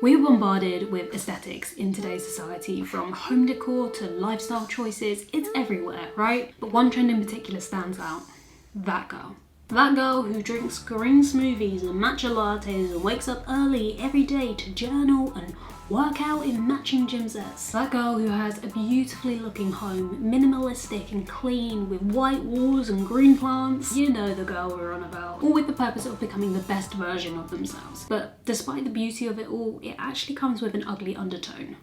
We're bombarded with aesthetics in today's society, from home decor to lifestyle choices. It's everywhere, right? But one trend in particular stands out. That girl. That girl who drinks green smoothies and matcha lattes and wakes up early every day to journal and work out in matching gym sets. That girl who has a beautifully looking home, minimalistic and clean, with white walls and green plants. You know the girl we're on about. All with the purpose of becoming the best version of themselves. But despite the beauty of it all, it actually comes with an ugly undertone.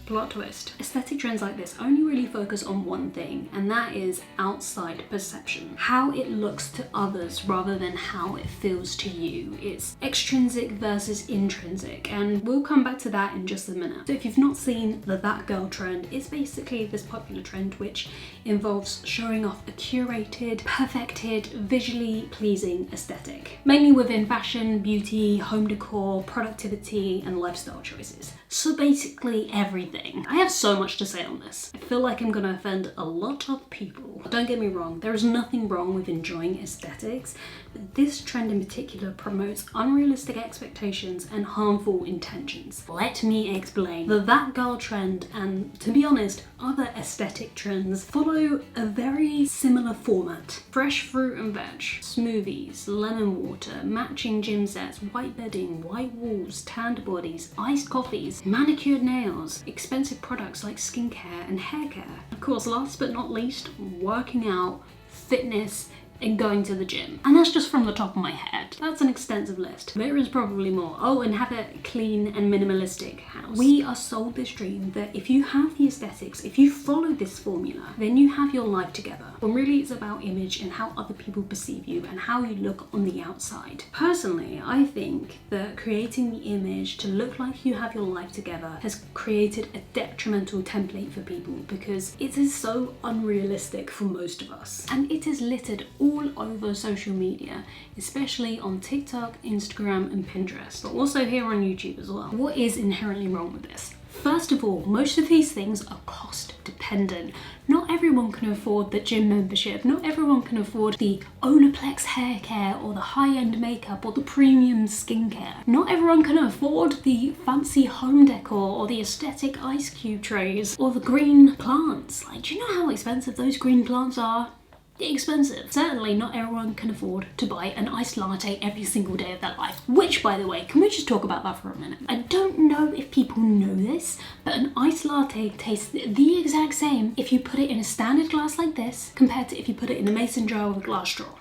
Plot twist. Aesthetic trends like this only really focus on one thing, and that is outside perception. How it looks to others rather than how it feels to you. It's extrinsic versus intrinsic, and we'll come back to that in just a minute. So if you've not seen the that girl trend, it's basically this popular trend which involves showing off a curated, perfected, visually pleasing aesthetic. Mainly within fashion, beauty, home decor, productivity, and lifestyle choices. So basically everything. I have so much to say on this. I feel like I'm gonna offend a lot of people. Don't get me wrong, there is nothing wrong with enjoying aesthetics, but this trend in particular promotes unrealistic expectations and harmful intentions. Let me explain. The that girl trend, and to be honest, other aesthetic trends follow a very similar format. Fresh fruit and veg, smoothies, lemon water, matching gym sets, white bedding, white walls, tanned bodies, iced coffees, manicured nails, expensive products like skincare and hair care. Of course, last but not least, working out, fitness, and going to the gym. And that's just from the top of my head. That's an extensive list. There is probably more. Oh, and have a clean and minimalistic house. We are sold this dream that if you have the aesthetics, if you follow this formula, then you have your life together. When really it's about image and how other people perceive you and how you look on the outside. Personally, I think that creating the image to look like you have your life together has created a detrimental template for people, because it is so unrealistic for most of us. And it is littered all over social media, especially on TikTok, Instagram, and Pinterest, but also here on YouTube as well. What is inherently wrong with this? First of all, most of these things are cost dependent. Not everyone can afford the gym membership. Not everyone can afford the Olaplex hair care or the high-end makeup or the premium skincare. Not everyone can afford the fancy home decor or the aesthetic ice cube trays or the green plants. Like, do you know how expensive those green plants are? Expensive. Certainly not everyone can afford to buy an iced latte every single day of their life, which, by the way, can we just talk about that for a minute? I don't know if people know this, but an iced latte tastes the exact same if you put it in a standard glass like this compared to if you put it in a mason jar with a glass straw.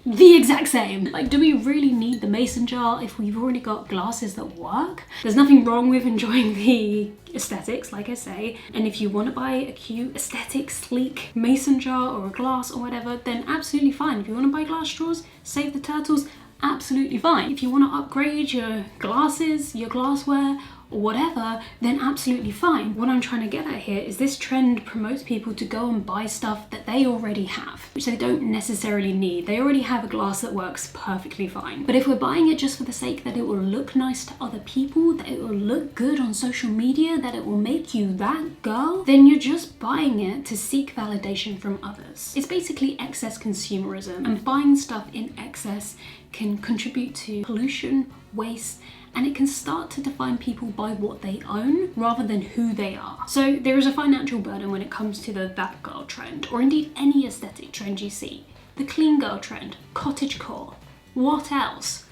The exact same. Like, do we really need the mason jar if we've already got glasses that work? There's nothing wrong with enjoying the aesthetics, like I say, and if you want to buy a cute, aesthetic, sleek mason jar or a glass or whatever, then absolutely fine. If you want to buy glass straws, save the turtles, absolutely fine. If you want to upgrade your glasses, your glassware, or whatever, then absolutely fine. What I'm trying to get at here is this trend promotes people to go and buy stuff that they already have, which they don't necessarily need. They already have a glass that works perfectly fine. But if we're buying it just for the sake that it will look nice to other people, that it will look good on social media, that it will make you that girl, then you're just buying it to seek validation from others. It's basically excess consumerism, and buying stuff in excess can contribute to pollution, waste, and it can start to define people by what they own rather than who they are. So there is a financial burden when it comes to the that girl trend, or indeed any aesthetic trend you see. The clean girl trend, cottagecore. What else?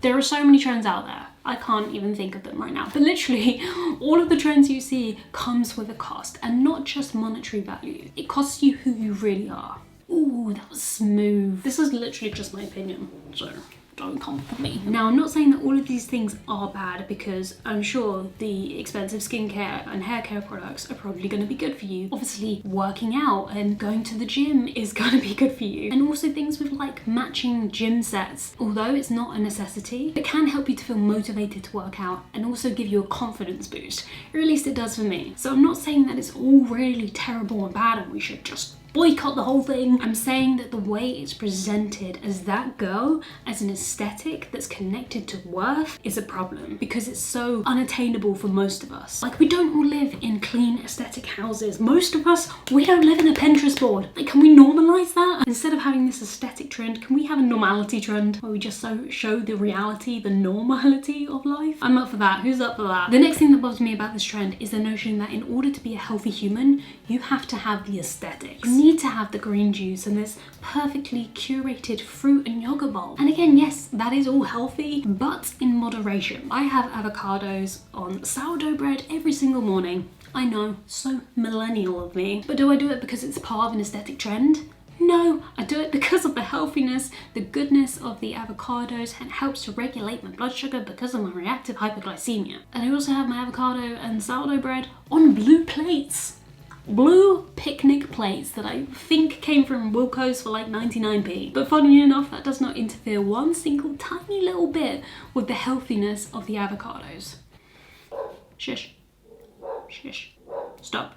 There are so many trends out there. I can't even think of them right now. But literally, all of the trends you see comes with a cost, and not just monetary value. It costs you who you really are. Ooh, that was smooth. This is literally just my opinion, so don't come for me. Now, I'm not saying that all of these things are bad, because I'm sure the expensive skincare and hair care products are probably going to be good for you. Obviously, working out and going to the gym is going to be good for you. And also things with like matching gym sets, although it's not a necessity, it can help you to feel motivated to work out and also give you a confidence boost. Or at least it does for me. So I'm not saying that it's all really terrible and bad and we should just boycott the whole thing. I'm saying that the way it's presented as that girl, as an aesthetic that's connected to worth, is a problem because it's so unattainable for most of us. Like, we don't all live in clean aesthetic houses. Most of us, we don't live in a Pinterest board. Like, can we normalize that? Instead of having this aesthetic trend, can we have a normality trend where we just show the reality, the normality of life? I'm up for that. Who's up for that? The next thing that bothers me about this trend is the notion that in order to be a healthy human, you have to have the aesthetics. You need to have the green juice and this perfectly curated fruit and yogurt bowl. And again, yes, that is all healthy, but in moderation. I have avocados on sourdough bread every single morning. I know, so millennial of me. But do I do it because it's part of an aesthetic trend? No, I do it because of the healthiness, the goodness of the avocados, and it helps to regulate my blood sugar because of my reactive hypoglycemia. And I also have my avocado and sourdough bread on blue plates. Blue picnic plates that I think came from Wilko's for like 99p. But funny enough, that does not interfere one single tiny little bit with the healthiness of the avocados. Shush. Shush. Stop.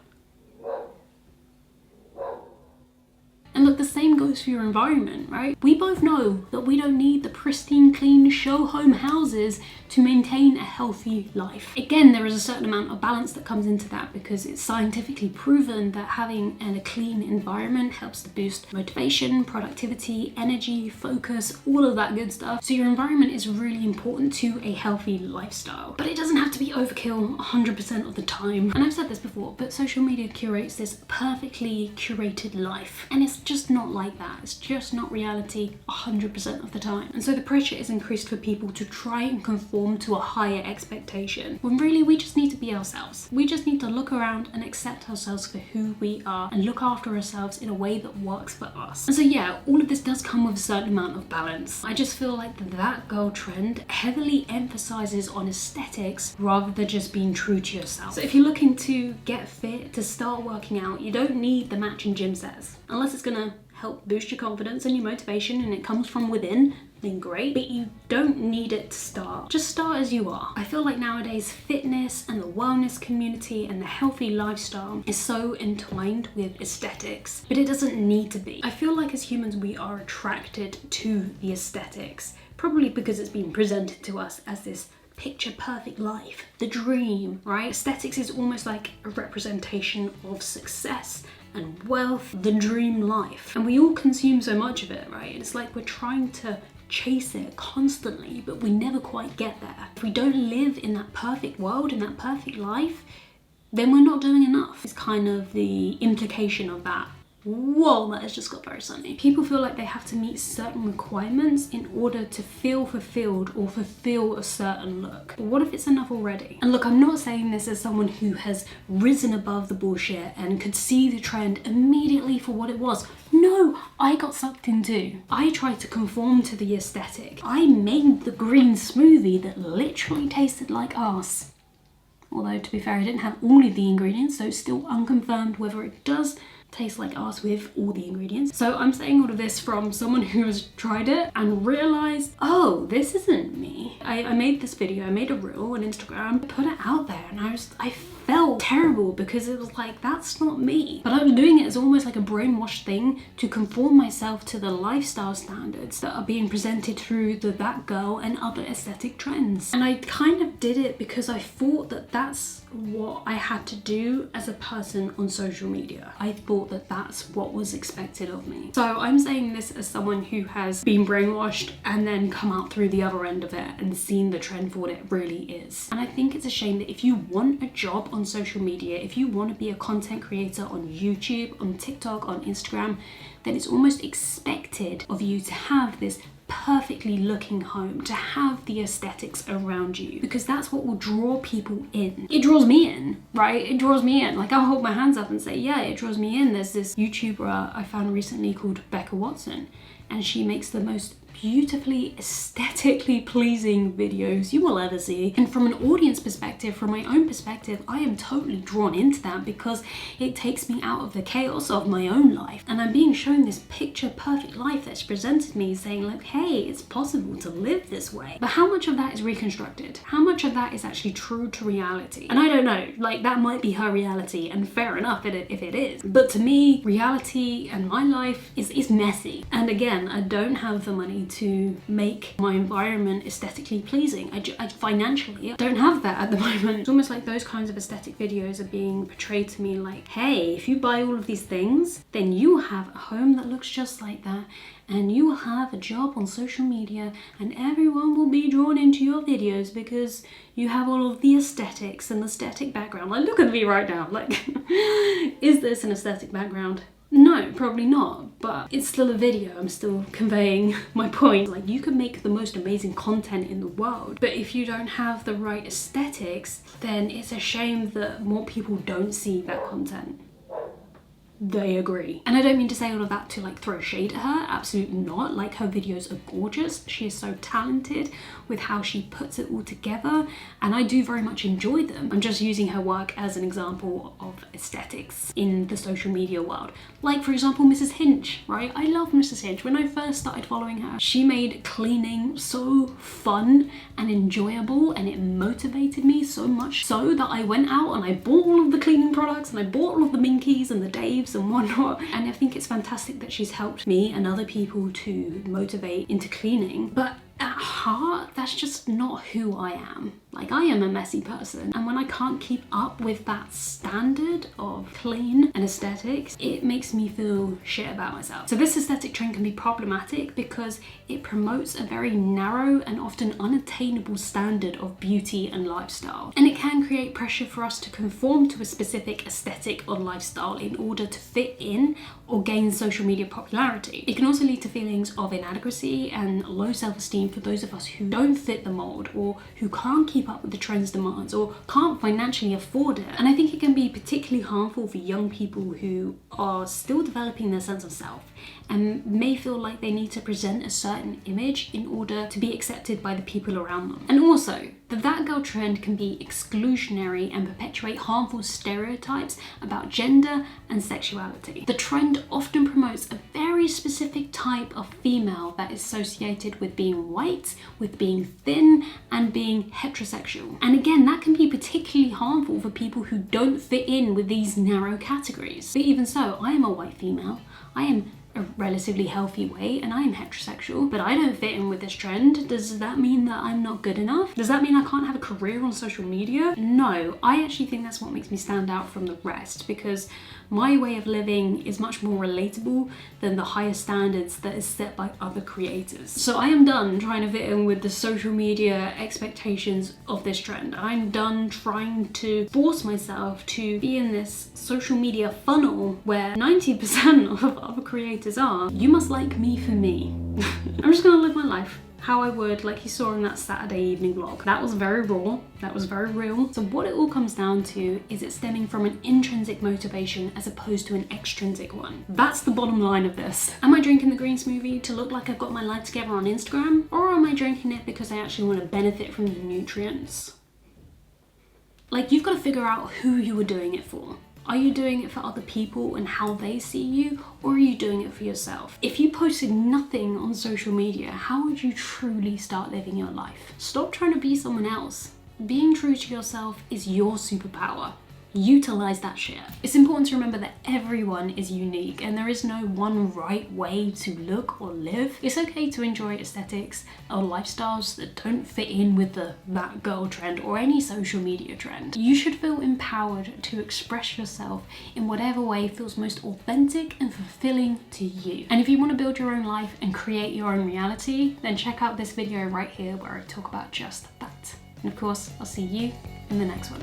And look, the same goes for your environment, right? We both know that we don't need the pristine, clean show home houses to maintain a healthy life. Again, there is a certain amount of balance that comes into that because it's scientifically proven that having a clean environment helps to boost motivation, productivity, energy, focus, all of that good stuff. So your environment is really important to a healthy lifestyle. But it doesn't have to be overkill 100% of the time. And I've said this before, but social media curates this perfectly curated life. And it's just not like that. It's just not reality 100% of the time. And so the pressure is increased for people to try and conform to a higher expectation, when really we just need to be ourselves. We just need to look around and accept ourselves for who we are and look after ourselves in a way that works for us. And so yeah, all of this does come with a certain amount of balance. I just feel like that girl trend heavily emphasizes on aesthetics rather than just being true to yourself. So if you're looking to get fit, to start working out, you don't need the matching gym sets. Unless it's gonna help boost your confidence and your motivation and it comes from within, then great, but you don't need it to start. Just start as you are. I feel like nowadays fitness and the wellness community and the healthy lifestyle is so entwined with aesthetics, but it doesn't need to be. I feel like as humans we are attracted to the aesthetics, probably because it's been presented to us as this picture perfect life, the dream, right? Aesthetics is almost like a representation of success and wealth, the dream life. And we all consume so much of it, right? It's like we're trying to chase it constantly, but we never quite get there. If we don't live in that perfect world, in that perfect life, then we're not doing enough. It's kind of the implication of that. Whoa, that has just got very sunny. People feel like they have to meet certain requirements in order to feel fulfilled or fulfill a certain look. But what if it's enough already? And look, I'm not saying this as someone who has risen above the bullshit and could see the trend immediately for what it was. No, I got sucked in too. I tried to conform to the aesthetic. I made the green smoothie that literally tasted like arse. Although, to be fair, I didn't have all of the ingredients, so it's still unconfirmed whether it does taste like arse with all the ingredients. So I'm saying all of this from someone who has tried it and realized, oh, this isn't me. I made this video, I made a reel on Instagram, put it out there, and I felt terrible because it was like, that's not me. But I'm doing it as almost like a brainwashed thing to conform myself to the lifestyle standards that are being presented through the that girl and other aesthetic trends. And I kind of did it because I thought that that's what I had to do as a person on social media. I thought that that's what was expected of me. So I'm saying this as someone who has been brainwashed and then come out through the other end of it and seen the trend for what it really is. And I think it's a shame that if you want a job on social media, if you want to be a content creator on YouTube, on TikTok, on Instagram, then it's almost expected of you to have this perfectly looking home, to have the aesthetics around you, because that's what will draw people in. It draws me in, right? It draws me in. Like, I'll hold my hands up and say, yeah, it draws me in. There's this YouTuber I found recently called Becca Watson, and she makes the most beautifully aesthetically pleasing videos you will ever see. And from an audience perspective, from my own perspective, I am totally drawn into that because it takes me out of the chaos of my own life, and I'm being shown this picture perfect life that's presented me, saying like, hey, it's possible to live this way. But how much of that is reconstructed? How much of that is actually true to reality? And I don't know, like that might be her reality, and fair enough if it is. But to me, reality and my life is messy. And again, I don't have the money to make my environment aesthetically pleasing. I financially don't have that at the moment. It's almost like those kinds of aesthetic videos are being portrayed to me like, hey, if you buy all of these things, then you have a home that looks just like that, and you will have a job on social media, and everyone will be drawn into your videos because you have all of the aesthetics and the aesthetic background. Like, look at me right now. Like, is this an aesthetic background? No, probably not, but it's still a video. I'm still conveying my point. Like, you can make the most amazing content in the world, but if you don't have the right aesthetics, then it's a shame that more people don't see that content. They agree. And I don't mean to say all of that to like throw shade at her, absolutely not. Like, her videos are gorgeous. She is so talented with how she puts it all together, and I do very much enjoy them. I'm just using her work as an example of aesthetics in the social media world. Like, for example, Mrs. Hinch, right? I love Mrs. Hinch. When I first started following her, she made cleaning so fun and enjoyable, and it motivated me so much so that I went out and I bought all of the cleaning products, and I bought all of the Minkies and the Daves and whatnot. And I think it's fantastic that she's helped me and other people to motivate into cleaning. But at heart, that's just not who I am. Like, I am a messy person, and when I can't keep up with that standard of clean and aesthetics, it makes me feel shit about myself. So this aesthetic trend can be problematic because it promotes a very narrow and often unattainable standard of beauty and lifestyle. And it can create pressure for us to conform to a specific aesthetic or lifestyle in order to fit in or gain social media popularity. It can also lead to feelings of inadequacy and low self-esteem for those of us who don't fit the mold, or who can't keep up with the trend's demands, or can't financially afford it. And I think it can be particularly harmful for young people who are still developing their sense of self and may feel like they need to present a certain image in order to be accepted by the people around them. And also, the that girl trend can be exclusionary and perpetuate harmful stereotypes about gender and sexuality. The trend often promotes a very specific type of female that is associated with being white, with being thin, and being heterosexual. And again, that can be particularly harmful for people who don't fit in with these narrow categories. But even so, I am a white female. I am a relatively healthy weight, and I am heterosexual, but I don't fit in with this trend. Does that mean that I'm not good enough? Does that mean I can't have a career on social media? No, I actually think that's what makes me stand out from the rest, because my way of living is much more relatable than the higher standards that is set by other creators. So I am done trying to fit in with the social media expectations of this trend. I'm done trying to force myself to be in this social media funnel where 90% of other creators are. You must like me for me. I'm just gonna live my life how I would, like you saw in that Saturday evening vlog. That was very raw, that was very real. So what it all comes down to is it stemming from an intrinsic motivation as opposed to an extrinsic one. That's the bottom line of this. Am I drinking the green smoothie to look like I've got my life together on Instagram? Or am I drinking it because I actually want to benefit from the nutrients? Like, you've got to figure out who you are doing it for. Are you doing it for other people and how they see you, or are you doing it for yourself? If you posted nothing on social media, how would you truly start living your life? Stop trying to be someone else. Being true to yourself is your superpower. Utilize that shit. It's important to remember that everyone is unique and there is no one right way to look or live. It's okay to enjoy aesthetics or lifestyles that don't fit in with the that girl trend or any social media trend. You should feel empowered to express yourself in whatever way feels most authentic and fulfilling to you. And if you want to build your own life and create your own reality, then check out this video right here where I talk about just that. And of course, I'll see you in the next one.